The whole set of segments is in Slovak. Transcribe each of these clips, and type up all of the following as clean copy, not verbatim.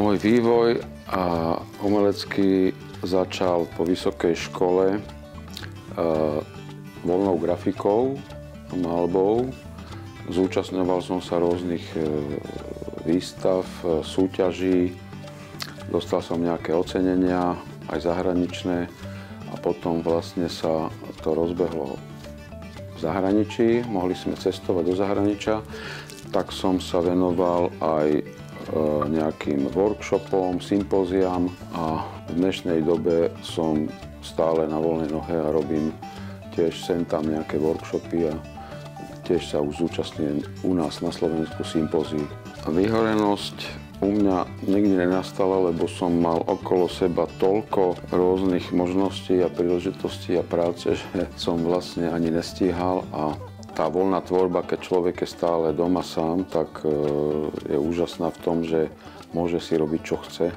Môj vývoj umelecký začal po vysokej škole voľnou grafikou, malbou. Zúčastňoval som sa rôznych výstav, súťaží, dostal som nejaké ocenenia, aj zahraničné, a potom vlastne sa to rozbehlo v zahraničí. Mohli sme cestovať do zahraničia, tak som sa venoval aj nejakým workshopom, sympóziám, a v dnešnej dobe som stále na voľnej nohe a robím tiež sem tam nejaké workshopy a tiež sa už zúčastňujem u nás na Slovensku sympózií. Vyhorenosť u mňa nikdy nenastala, lebo som mal okolo seba toľko rôznych možností a príležitostí a práce, že som vlastne ani nestíhal, a tá voľná tvorba, keď človek je stále doma sám, tak je úžasná v tom, že môže si robiť, čo chce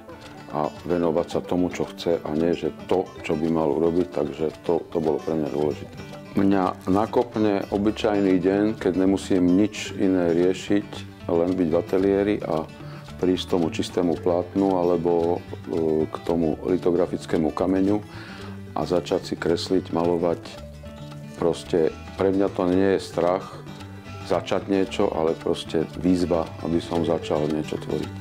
a venovať sa tomu, čo chce, a nie, že to, čo by mal urobiť, takže to bolo pre mňa dôležité. Mňa nakopne obyčajný deň, keď nemusím nič iné riešiť, len byť v ateliéri a prísť tomu čistému plátnu alebo k tomu litografickému kameňu a začať si kresliť, malovať. Proste pre mňa to nie je strach začať niečo, ale proste výzva, aby som začal niečo tvoriť.